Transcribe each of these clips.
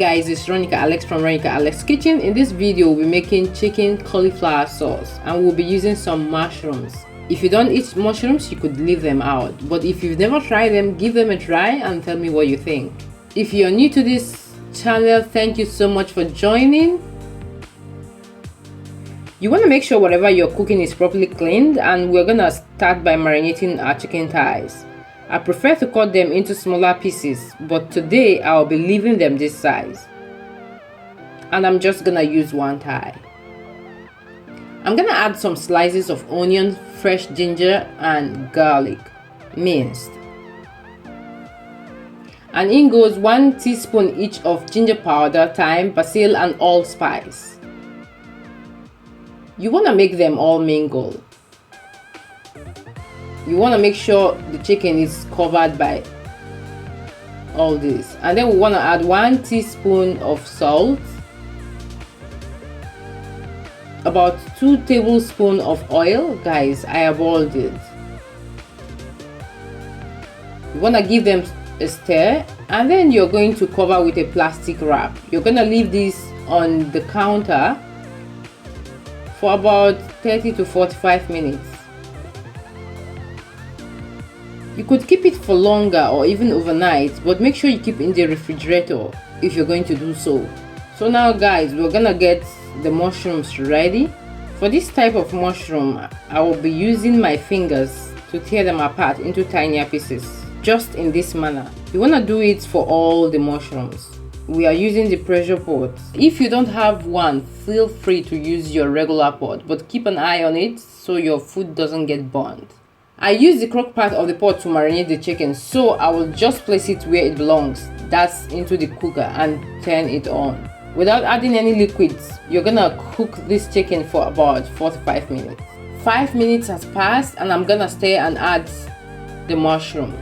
guys, it's Ronica Alex from Ronica Alex Kitchen. In this video we'll be making chicken cauliflower sauce and we'll be using some mushrooms. If you don't eat mushrooms, you could leave them out, but if you've never tried them, give them a try and tell me what you think. If you're new to this channel, thank you so much for joining. You want to make sure whatever you're cooking is properly cleaned, and we're gonna start by marinating our chicken thighs. I prefer to cut them into smaller pieces, but today I'll be leaving them this size. And I'm just gonna use one thigh. I'm gonna add some slices of onion, fresh ginger, and garlic, minced. And in goes 1 teaspoon each of ginger powder, thyme, basil, and allspice. You want to make them all mingle. You want to make sure the chicken is covered by all this. And then we want to add 1 teaspoon of salt, about 2 tablespoons of oil. Guys, I have boiled it. You want to give them a stir, and then you're going to cover with a plastic wrap. You're going to leave this on the counter for about 30 to 45 minutes. You could keep it for longer or even overnight, but make sure you keep in the refrigerator if you're going to do so. So now guys, we're gonna get the mushrooms ready. For this type of mushroom, I will be using my fingers to tear them apart into tinier pieces, just in this manner. You want to do it for all the mushrooms. We are using the pressure pot. If you don't have one, feel free to use your regular pot, but keep an eye on it so your food doesn't get burned. I use the crock part of the pot to marinate the chicken, so I will just place it where it belongs, that's into the cooker, and turn it on. Without adding any liquids, you're gonna cook this chicken for about 45 minutes. 5 minutes has passed and I'm gonna stir and add the mushroom.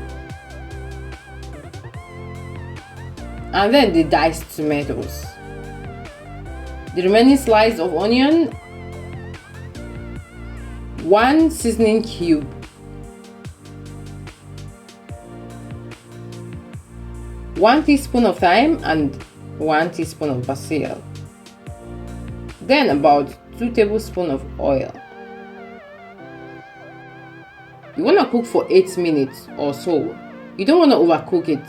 And then the diced tomatoes, the remaining slice of onion, 1 seasoning cube, 1 teaspoon of thyme, and 1 teaspoon of basil. Then about 2 tablespoons of oil. You want to cook for 8 minutes or so. You don't want to overcook it.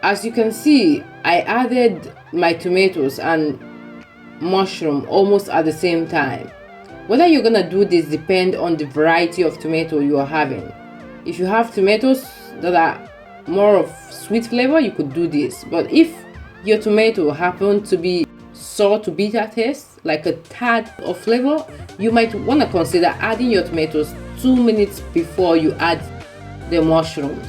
As you can see, I added my tomatoes and mushroom almost at the same time. Whether you're gonna do this depends on the variety of tomato you are having. If you have tomatoes that are more of sweet flavor, you could do this. But if your tomato happen to be sour to bitter taste, like a tad of flavor, you might want to consider adding your tomatoes 2 minutes before you add the mushrooms.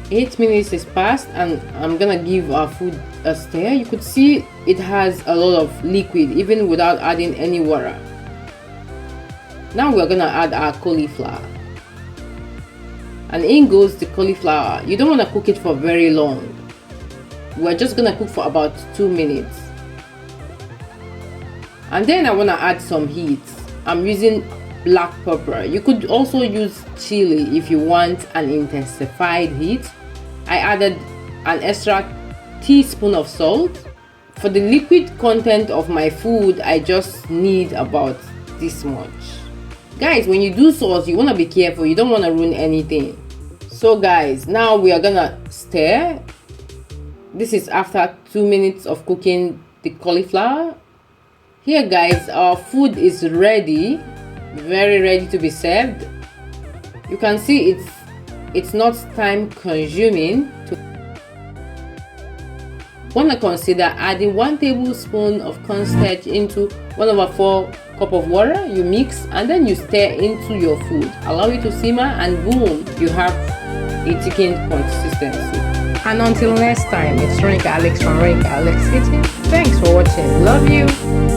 8 minutes is passed and I'm gonna give our food a stir. You could see it has a lot of liquid even without adding any water. Now we're gonna add our cauliflower. And in goes the cauliflower. You don't want to cook it for very long. We're just gonna cook for about 2 minutes. And then I want to add some heat. I'm using black pepper. You could also use chili if you want an intensified heat. I added an extra teaspoon of salt. For the liquid content of my food, I just need about this much. Guys, when you do sauce, you want to be careful. You don't want to ruin anything. So guys, now we are gonna stir. This is after 2 minutes of cooking the cauliflower. Here guys, our food is ready, very ready to be served. You can see it's not time consuming. Want to consider adding 1 tablespoon of cornstarch into 1/4 cup of water. You mix and then you stir into your food. Allow it to simmer and boom, you have a chicken consistency. And until next time, it's Ronica Alex from Ronica Alex Kitchen. Thanks for watching. Love you.